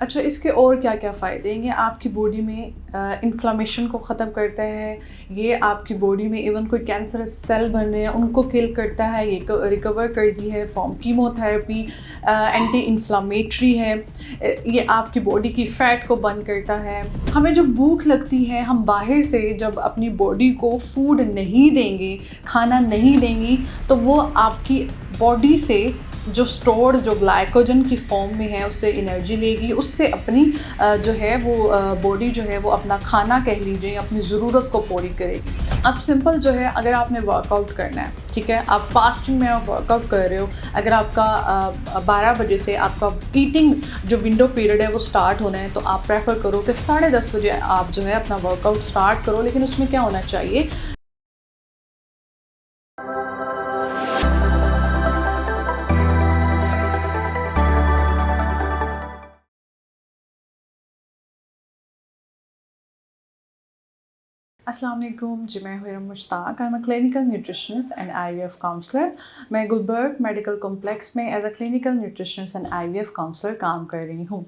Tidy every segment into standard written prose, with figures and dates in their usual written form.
अच्छा, इसके और क्या-क्या फ़ायदे हैं? ये आपकी बॉडी में इन्फ्लेमेशन को ख़त्म करता है, ये आपकी बॉडी में इवन कोई कैंसरस सेल बन रहे हैं, उनको किल करता है, ये रिकवर करती है फ्रॉम कीमोथेरेपी, एंटी इन्फ्लेमेटरी है। ये आपकी बॉडी की फ़ैट को बर्न करता है। हमें जब भूख लगती है, हम बाहर से जब अपनी बॉडी को फूड नहीं देंगे, खाना नहीं देंगी, तो वो आपकी बॉडी से जो स्टोर्ड जो ग्लाइकोजन की फॉर्म में है उससे एनर्जी लेगी, उससे अपनी जो है वो बॉडी जो है वो अपना खाना कह लीजिए अपनी ज़रूरत को पूरी करेगी। अब सिंपल जो है, अगर आपने वर्कआउट करना है, ठीक है, आप फास्टिंग में आप वर्कआउट कर रहे हो, अगर आपका 12 बजे से आपका ईटिंग जो विंडो पीरियड है वो स्टार्ट होना है, तो आप प्रेफर करो कि 10:30 बजे आप जो है अपना वर्कआउट स्टार्ट करो। लेकिन उसमें क्या होना चाहिए, अस्सलाम वालेकुम जी, मैं हूं Mushtaq. I am a clinical nutritionist and IVF counsellor. मैं गुलबर्ग मेडिकल कॉम्प्लेक्स में as a clinical nutritionist and IVF counsellor काम कर रही हूं।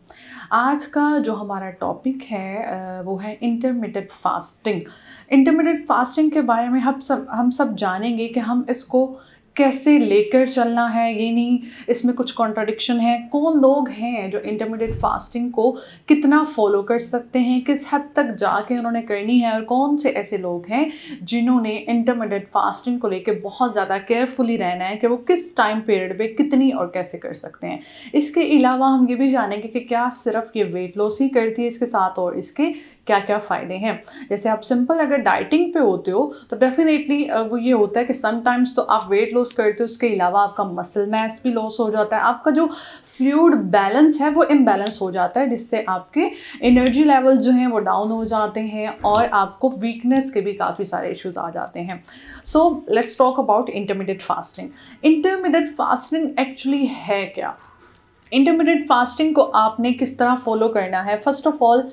आज का जो हमारा टॉपिक है वो है इंटरमिटेंट फास्टिंग। इंटरमिटेंट फास्टिंग के बारे में हम सब जानेंगे कि हम इसको कैसे लेकर चलना है। ये नहीं, इसमें कुछ कॉन्ट्राडिक्शन है। कौन लोग हैं जो इंटरमिटेंट फास्टिंग को कितना फॉलो कर सकते हैं, किस हद तक जाके उन्होंने करनी है, और कौन से ऐसे लोग हैं जिन्होंने इंटरमिटेंट फास्टिंग को लेके बहुत ज़्यादा केयरफुली रहना है कि वो किस टाइम पीरियड पे कितनी और कैसे कर सकते हैं। इसके अलावा हम ये भी जानेंगे कि क्या सिर्फ ये वेट लॉस ही करती है, इसके साथ और इसके क्या क्या फ़ायदे हैं। जैसे आप सिंपल अगर डाइटिंग पे होते हो तो डेफिनेटली वो ये होता है कि समटाइम्स तो आप वेट लॉस करते हो, उसके अलावा आपका मसल मैस भी लॉस हो जाता है, आपका जो फ्लूइड बैलेंस है वो इम्बैलेंस हो जाता है, जिससे आपके एनर्जी लेवल जो हैं वो डाउन हो जाते हैं और आपको वीकनेस के भी काफ़ी सारे इश्यूज आ जाते हैं। So let's talk about intermittent fasting. Intermittent fasting actually है क्या? इंटरमिटेंट फास्टिंग को आपने किस तरह फॉलो करना है? First of all,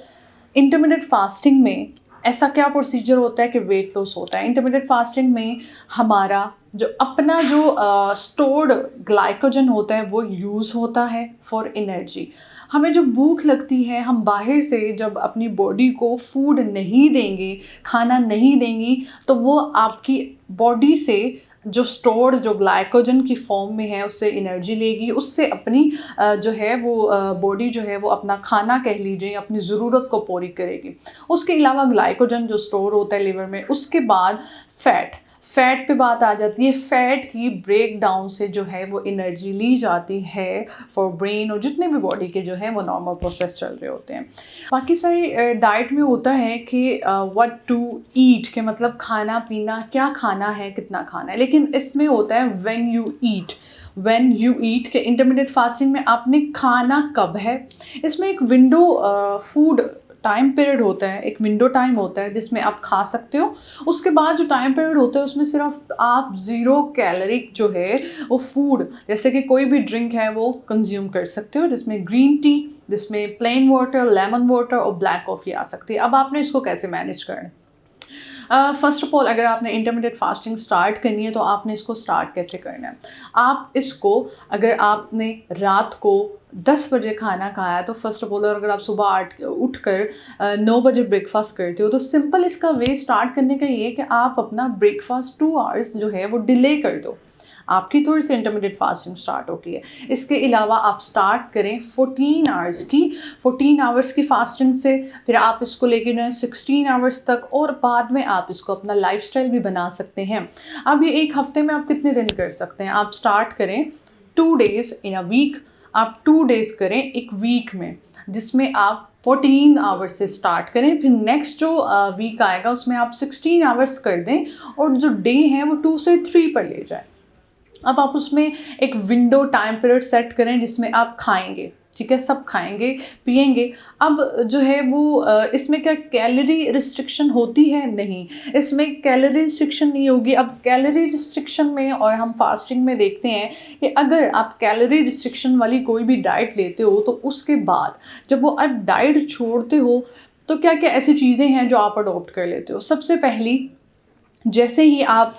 intermittent fasting में ऐसा क्या प्रोसीजर होता है कि वेट लॉस होता है। इंटरमिटेंट फास्टिंग में हमारा जो अपना जो स्टोर्ड ग्लाइकोजन होता है वो यूज़ होता है फॉर एनर्जी। हमें जब भूख लगती है, हम बाहर से जब अपनी बॉडी को फूड नहीं देंगे, खाना नहीं देंगी, तो वो आपकी बॉडी से जो स्टोर्ड जो ग्लाइकोजन की फॉर्म में है उससे एनर्जी लेगी, उससे अपनी जो है वो बॉडी जो है वो अपना खाना कह लीजिए अपनी ज़रूरत को पूरी करेगी। उसके अलावा ग्लाइकोजन जो स्टोर होता है लिवर में, उसके बाद फ़ैट पे बात आ जाती है। फ़ैट की ब्रेक डाउन से जो है वो एनर्जी ली जाती है फॉर ब्रेन और जितने भी बॉडी के जो है वो नॉर्मल प्रोसेस चल रहे होते हैं। बाकी सारी डाइट में होता है कि व्हाट टू ईट, के मतलब खाना पीना, क्या खाना है, कितना खाना है। लेकिन इसमें होता है व्हेन यू ईट के इंटरमिटेंट फास्टिंग में आपने खाना कब है। इसमें एक विंडो फूड टाइम पीरियड होता है, एक विंडो टाइम होता है जिसमें आप खा सकते हो। उसके बाद जो टाइम पीरियड होता है उसमें सिर्फ आप 0 कैलोरिक जो है वो फूड, जैसे कि कोई भी ड्रिंक है वो कंज्यूम कर सकते हो, जिसमें ग्रीन टी, जिसमें प्लेन वाटर, लेमन वाटर और ब्लैक कॉफ़ी आ सकती है। अब आपने इसको कैसे मैनेज करना है? फ़र्स्ट ऑफ ऑल, अगर आपने इंटरमिटेंट फास्टिंग स्टार्ट करनी है तो आपने इसको स्टार्ट कैसे करना है? आप इसको, अगर आपने रात को 10 बजे खाना खाया है तो फ़र्स्ट ऑफ ऑल, अगर आप सुबह 8 उठकर 9 बजे ब्रेकफ़ास्ट करते हो, तो सिंपल इसका वे स्टार्ट करने का ये है कि आप अपना ब्रेकफ़ास्ट 2 आवर्स जो है वो डिले कर दो। आपकी थोड़ी सी इंटरमिटेंट फास्टिंग स्टार्ट होती है। इसके अलावा आप स्टार्ट करें 14 आवर्स की फास्टिंग से, फिर आप इसको लेके जाएँ 16 आवर्स तक, और बाद में आप इसको अपना लाइफस्टाइल भी बना सकते हैं। अब ये एक हफ्ते में आप कितने दिन कर सकते हैं? आप स्टार्ट करें 2 डेज़ इन अ वीक, आप 2 डेज़ करें एक वीक में, जिसमें आप 14 आवर्स से स्टार्ट करें। फिर नेक्स्ट जो वीक आएगा उसमें आप 16 आवर्स कर दें और जो डे हैं वो 2 से 3 पर ले जाएँ। अब आप उसमें एक विंडो टाइम पीरियड सेट करें जिसमें आप खाएंगे, ठीक है, सब खाएंगे पिएंगे। अब जो है वो इसमें क्या कैलोरी रिस्ट्रिक्शन होती है? नहीं, इसमें कैलोरी रिस्ट्रिक्शन नहीं होगी। अब कैलोरी रिस्ट्रिक्शन में और हम फास्टिंग में देखते हैं कि अगर आप कैलोरी रिस्ट्रिक्शन वाली कोई भी डाइट लेते हो तो उसके बाद जब वो आप डाइट छोड़ते हो तो क्या क्या ऐसी चीज़ें हैं जो आप अडॉप्ट कर लेते हो? सबसे पहली जैसे ही आप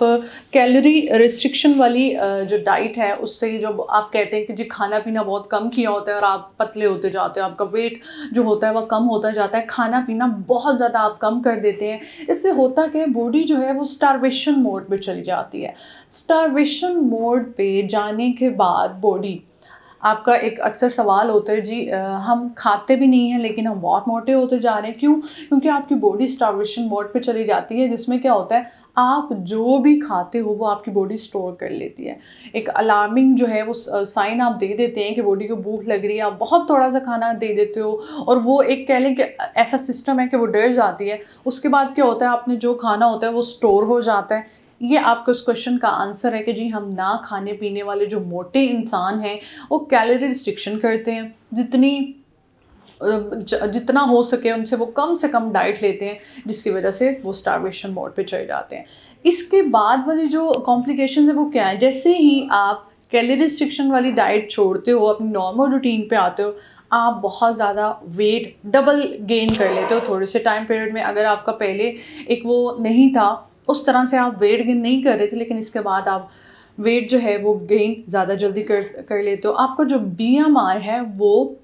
कैलोरी रिस्ट्रिक्शन वाली जो डाइट है उससे जो आप कहते हैं कि जी खाना पीना बहुत कम किया होता है और आप पतले होते जाते हो, आपका वेट जो होता है वह कम होता जाता है, खाना पीना बहुत ज़्यादा आप कम कर देते हैं। इससे होता क्या है, बॉडी जो है वो स्टारवेशन मोड पे चली जाती है। स्टारवेशन मोड पे जाने के बाद बॉडी, आपका एक अक्सर सवाल होता है जी हम खाते भी नहीं हैं लेकिन हम बहुत मोटे होते जा रहे हैं, क्यों? क्योंकि आपकी बॉडी स्टारवेशन मोड पे चली जाती है, जिसमें क्या होता है, आप जो भी खाते हो वो आपकी बॉडी स्टोर कर लेती है। एक अलार्मिंग जो है वो साइन आप दे देते हैं कि बॉडी को भूख लग रही है, आप बहुत थोड़ा सा खाना दे देते हो और वो एक कह लें कि ऐसा सिस्टम है कि वो डर जाती है। उसके बाद क्या होता है, आपने जो खाना होता है वो स्टोर हो जाता है। ये आपके उस क्वेश्चन का आंसर है कि जी हम ना खाने पीने वाले जो मोटे इंसान हैं वो कैलोरी रिस्ट्रिक्शन करते हैं, जितना हो सके उनसे वो कम से कम डाइट लेते हैं, जिसकी वजह से वो स्टारवेशन मोड पे चले जाते हैं। इसके बाद वाली जो कॉम्प्लिकेशंस है वो क्या है, जैसे ही आप कैलोरी रिस्ट्रिक्शन वाली डाइट छोड़ते हो, अपनी नॉर्मल रूटीन पे आते हो, आप बहुत ज़्यादा वेट डबल गेन कर लेते हो थोड़े से टाइम पीरियड में। अगर आपका पहले एक वो नहीं था, उस तरह से आप वेट गेन नहीं कर रहे थे, लेकिन इसके बाद आप वेट जो है वो गेन ज़्यादा जल्दी कर लेते हो। आपका जो बीएमआई है वो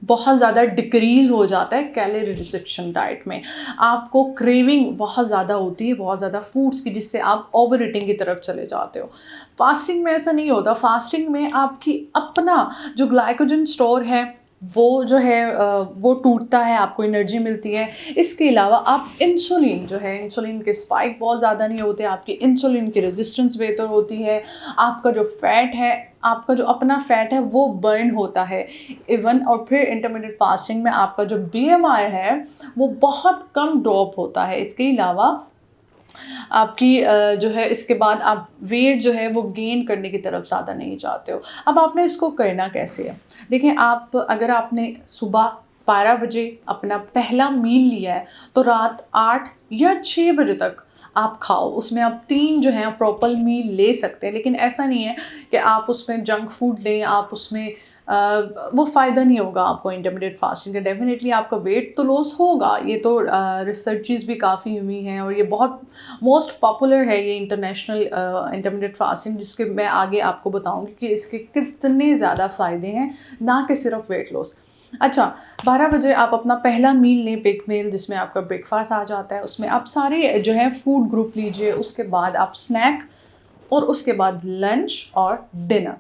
बहुत ज़्यादा डिक्रीज़ हो जाता है कैलोरी रिस्ट्रिक्शन डाइट में। आपको क्रेविंग बहुत ज़्यादा होती है, बहुत ज़्यादा फूड्स की, जिससे आप ओवर ईटिंग की तरफ चले जाते हो। फास्टिंग में ऐसा नहीं होता। फास्टिंग में आपकी अपना जो ग्लाइकोजन स्टोर है वो जो है वो टूटता है, आपको एनर्जी मिलती है। इसके अलावा आप इंसुलिन जो है, इंसुलिन के स्पाइक बहुत ज़्यादा नहीं होते, आपकी इंसुलिन की रेजिस्टेंस बेहतर होती है। आपका जो फैट है, आपका जो अपना फैट है वो बर्न होता है इवन। और फिर इंटरमीडिएट फास्टिंग में आपका जो बीएमआई है वो बहुत कम ड्रॉप होता है। इसके अलावा आपकी जो है इसके बाद आप वेट जो है वो गेन करने की तरफ ज़्यादा नहीं चाहते हो। अब आपने इसको करना कैसे है? देखिए, आप अगर आपने सुबह 12 बजे अपना पहला मील लिया है तो रात 8 या 6 बजे तक आप खाओ। उसमें आप 3 जो हैं प्रॉपर मील ले सकते हैं, लेकिन ऐसा नहीं है कि आप उसमें जंक फूड लें, आप उसमें वो फ़ायदा नहीं होगा आपको इंटरमीडिएट फास्टिंग का। डेफिनेटली आपका वेट तो लॉस होगा, ये तो रिसर्चेस भी काफ़ी हुई हैं और ये बहुत मोस्ट पॉपुलर है ये इंटरनेशनल इंटरमीडिएट फास्टिंग, जिसके मैं आगे आपको बताऊंगी कि इसके कितने ज़्यादा फ़ायदे हैं, ना कि सिर्फ वेट लॉस। अच्छा, 12 बजे आप अपना पहला मील लें, बिग मील, जिसमें आपका ब्रेकफास्ट आ जाता है। उसमें आप सारे जो है फूड ग्रुप लीजिए, उसके बाद आप स्नैक और उसके बाद लंच और डिनर।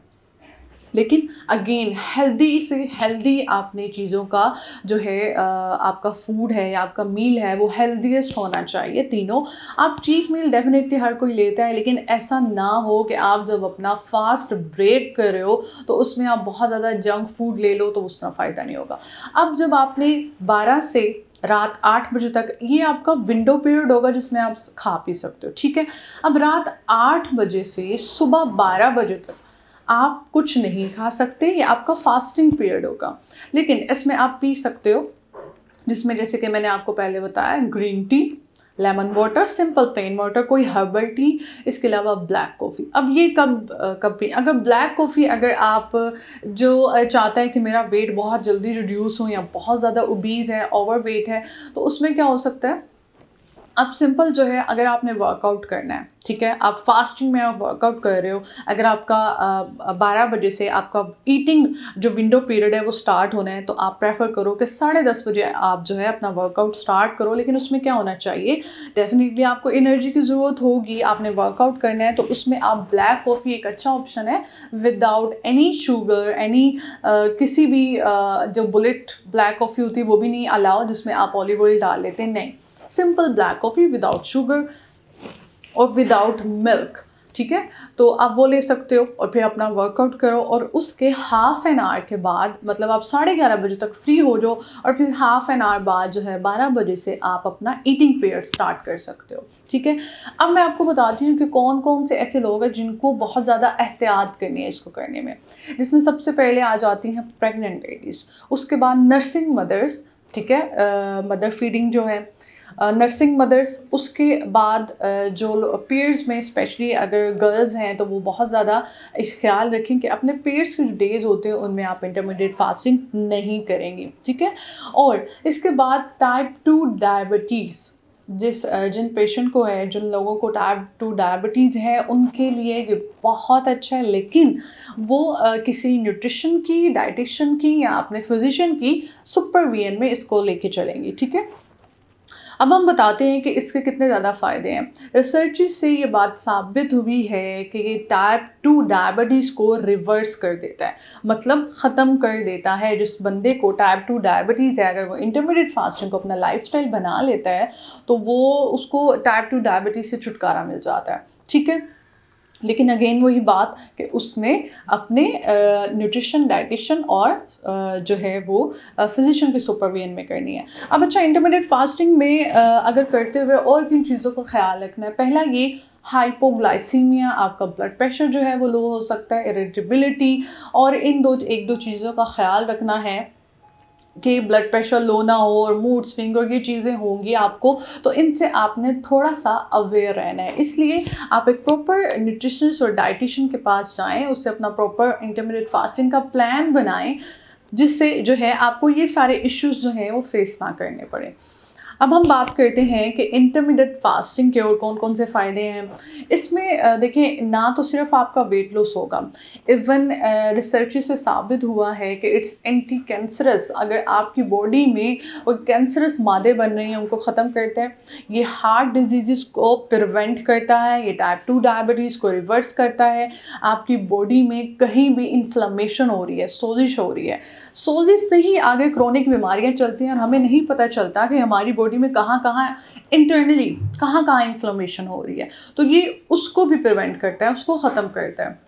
लेकिन अगेन हेल्दी से हेल्दी आपने चीज़ों का जो है आपका फूड है या आपका मील है वो हेल्दीएस्ट होना चाहिए तीनों। आप चीट मील डेफिनेटली हर कोई लेता है, लेकिन ऐसा ना हो कि आप जब अपना फास्ट ब्रेक कर रहे हो तो उसमें आप बहुत ज़्यादा जंक फूड ले लो, तो उसका फ़ायदा नहीं होगा। अब जब आपने 12 से रात 8 बजे तक, ये आपका विंडो पीरियड होगा जिसमें आप खा पी सकते हो, ठीक है। अब रात 8 बजे से सुबह 12 बजे तक आप कुछ नहीं खा सकते, ये आपका फास्टिंग पीरियड होगा। लेकिन इसमें आप पी सकते हो, जिसमें जैसे कि मैंने आपको पहले बताया, green tea, lemon water, simple plain water, कोई हर्बल टी, इसके अलावा ब्लैक कॉफ़ी। अब ये कब भी अगर ब्लैक कॉफ़ी, अगर आप जो चाहता है कि मेरा वेट बहुत जल्दी रिड्यूस हो या बहुत ज़्यादा ओबीज़ है, ओवर वेट है, तो उसमें क्या हो सकता है, आप सिंपल जो है, अगर आपने वर्कआउट करना है, ठीक है, आप फास्टिंग में आप वर्कआउट कर रहे हो, अगर आपका 12 बजे से आपका ईटिंग जो विंडो पीरियड है वो स्टार्ट होना है, तो आप प्रेफर करो कि 10:30 बजे आप जो है अपना वर्कआउट स्टार्ट करो। लेकिन उसमें क्या होना चाहिए, डेफिनेटली आपको एनर्जी की ज़रूरत होगी, आपने वर्कआउट करना है, तो उसमें आप ब्लैक कॉफ़ी एक अच्छा ऑप्शन है, विदाउट एनी शुगर, एनी किसी भी जो बुलेट ब्लैक कॉफ़ी होती है वो भी नहीं अलाउ, जिसमें आप ऑलिव ऑयल डाल लेते हैं, नहीं। Simple black coffee without sugar और विदाउट मिल्क, ठीक है, तो आप वो ले सकते हो और फिर अपना वर्कआउट करो। और उसके हाफ एन आवर के बाद, मतलब आप 11:30 बजे तक फ्री हो जाओ और फिर हाफ एन आवर बाद जो है 12 बजे से आप अपना ईटिंग पीरियड स्टार्ट कर सकते हो, ठीक है। अब मैं आपको बताती हूँ कि कौन कौन से ऐसे लोग हैं जिनको बहुत ज़्यादा एहतियात करनी है इसको करने में। जिसमें सबसे पहले आ जाती हैं प्रेग्नेंट लेडीज़, उसके बाद नर्सिंग मदर्स, ठीक है, मदर फीडिंग जो है, नर्सिंग मदर्स, उसके बाद जो पीरियड्स में स्पेशली अगर गर्ल्स हैं तो वो बहुत ज़्यादा ख्याल रखें कि अपने पीरियड्स के जो डेज़ होते हैं उनमें आप इंटरमीडिएट फास्टिंग नहीं करेंगी, ठीक है। और इसके बाद टाइप 2 डायबिटीज़, जिन पेशेंट को है, जिन लोगों को टाइप 2 डायबिटीज़ है, उनके लिए ये बहुत अच्छा है, लेकिन वो किसी न्यूट्रिशन की, डायटीशियन की या अपने फिजिशियन की सुपरविजन में इसको लेके चलेंगी, ठीक है। अब हम बताते हैं कि इसके कितने ज़्यादा फ़ायदे हैं। रिसर्चेस से ये बात साबित हुई है कि ये टाइप 2 डायबिटीज़ को रिवर्स कर देता है, मतलब ख़त्म कर देता है। जिस बंदे को टाइप 2 डायबिटीज़ है, अगर वो इंटरमिटेंट फास्टिंग को अपना लाइफ़स्टाइल बना लेता है, तो वो उसको टाइप 2 डायबिटीज़ से छुटकारा मिल जाता है, ठीक है। लेकिन अगेन वही बात कि उसने अपने न्यूट्रिशन, डाइटिशियन और जो है वो फिजिशियन के सुपरविजन में करनी है। अब अच्छा, इंटरमिटेंट फास्टिंग में अगर करते हुए और किन चीज़ों का ख्याल रखना है। पहला ये हाइपोग्लाइसीमिया, आपका ब्लड प्रेशर जो है वो लो हो सकता है, इरिटेबिलिटी, और इन एक दो चीज़ों का ख्याल रखना है कि ब्लड प्रेशर लो ना हो और मूड स्विंग और ये चीज़ें होंगी आपको, तो इनसे आपने थोड़ा सा अवेयर रहना है। इसलिए आप एक प्रॉपर न्यूट्रिशनिस्ट और डाइटिशियन के पास जाएं, उससे अपना प्रॉपर इंटरमिटेंट फास्टिंग का प्लान बनाएं, जिससे जो है आपको ये सारे इश्यूज जो हैं वो फेस ना करने पड़े। अब हम बात करते हैं कि इंटरमिटेंट फास्टिंग के और कौन कौन से फ़ायदे हैं। इसमें देखिए, ना तो सिर्फ आपका वेट लॉस होगा, इवन रिसर्च से साबित हुआ है कि इट्स एंटी कैंसरस। अगर आपकी बॉडी में कोई कैंसरस मादे बन रही हैं, उनको ख़त्म करता है। ये हार्ट डिजीज़ को प्रिवेंट करता है, ये टाइप 2 डायबिटीज़ को रिवर्स करता है। आपकी बॉडी में कहीं भी इन्फ्लेमेशन हो रही है, सोजिश हो रही है, सोजिश से ही आगे क्रोनिक बीमारियां चलती हैं और हमें नहीं पता चलता कि हमारी बॉडी में कहाँ कहाँ इंटरनली कहाँ कहाँ इन्फ्लेमेशन हो रही है। तो ये उसको भी प्रिवेंट करता है, उसको ख़त्म करता है।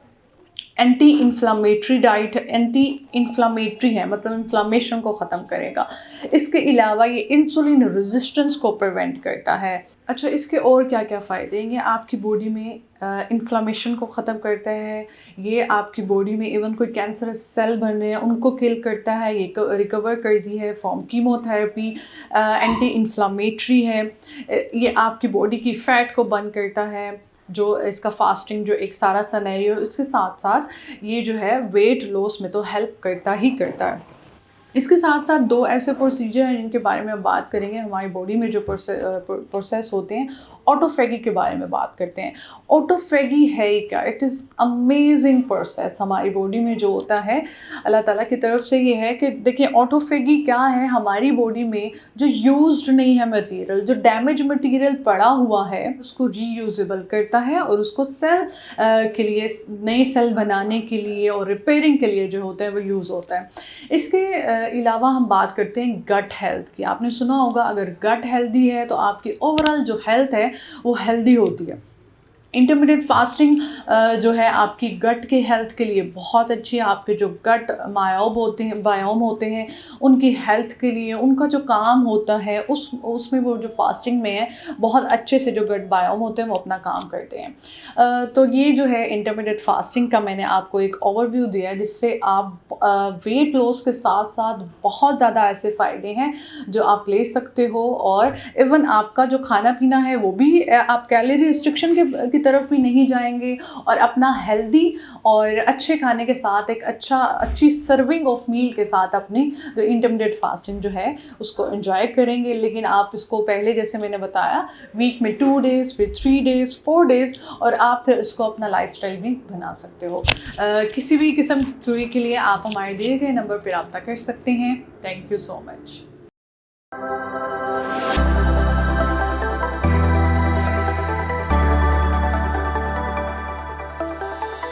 Anti inflammatory diet, anti inflammatory है, मतलब इन्फ्लामेशन को ख़त्म करेगा। इसके अलावा ये इंसुलिन रेजिस्टेंस को प्रिवेंट करता है। अच्छा, इसके और क्या क्या फ़ायदे हैं। ये आपकी बॉडी में इन्फ्लामेशन को ख़त्म करता है। ये आपकी बॉडी में इवन कोई कैंसरस सेल बन रहे हैं उनको किल करता है। ये रिकवर करती है फ्रॉम कीमोथेरेपी। एंटी इन्फ्लामेटरी है। ये आपकी बॉडी की फ़ैट को बर्न करता है। जो इसका फास्टिंग जो एक सारा सिनेरियो, इसके साथ साथ ये जो है वेट लॉस में तो हेल्प करता ही करता है। इसके साथ साथ दो ऐसे प्रोसीजर हैं जिनके बारे में हम बात करेंगे। हमारी बॉडी में जो प्रोसेस होते हैं, ऑटोफेगी के बारे में बात करते हैं। ऑटोफेगी है क्या? इट इज़ अमेजिंग प्रोसेस हमारी बॉडी में जो होता है, अल्लाह ताला की तरफ से ये है कि देखिए, ऑटोफेगी क्या है। हमारी बॉडी में जो यूज्ड नहीं है मटेरियल, जो डैमेज मटेरियल पड़ा हुआ है, उसको रीयूजेबल करता है और उसको सेल के लिए, नए सेल बनाने के लिए और रिपेयरिंग के लिए जो होता है वो यूज़ होता है। इसके अलावा हम बात करते हैं गट हेल्थ की। आपने सुना होगा, अगर गट हेल्दी है तो आपकी ओवरऑल जो हेल्थ है वो हेल्दी होती है। इंटरमिटेंट फास्टिंग जो है आपकी गट के हेल्थ के लिए बहुत अच्छी है। आपके जो गट बायोम होते हैं उनकी हेल्थ के लिए, उनका जो काम होता है उसमें वो जो फास्टिंग में है, बहुत अच्छे से जो गट बायोम होते हैं वो अपना काम करते हैं। तो ये जो है इंटरमिटेंट फास्टिंग का मैंने आपको एक ओवरव्यू दिया है, जिससे आप वेट लॉस के साथ साथ बहुत ज़्यादा ऐसे फ़ायदे हैं जो आप ले सकते हो। और इवन आपका जो खाना पीना है वो भी आप कैलोरी रिस्ट्रिक्शन की तरफ भी नहीं जाएंगे और अपना हेल्दी और अच्छे खाने के साथ एक अच्छी सर्विंग ऑफ मील के साथ अपनी जो इंटरमिटेंट फास्टिंग जो है उसको एंजॉय करेंगे। लेकिन आप इसको पहले, जैसे मैंने बताया, वीक में 2 डेज़, फिर 3 डेज़, 4 डेज़, और आप फिर इसको अपना लाइफस्टाइल भी बना सकते हो। किसी भी किस्म की क्वेरी के लिए आप हमारे दिए गए नंबर पर रब्ता कर सकते हैं। Thank you so much.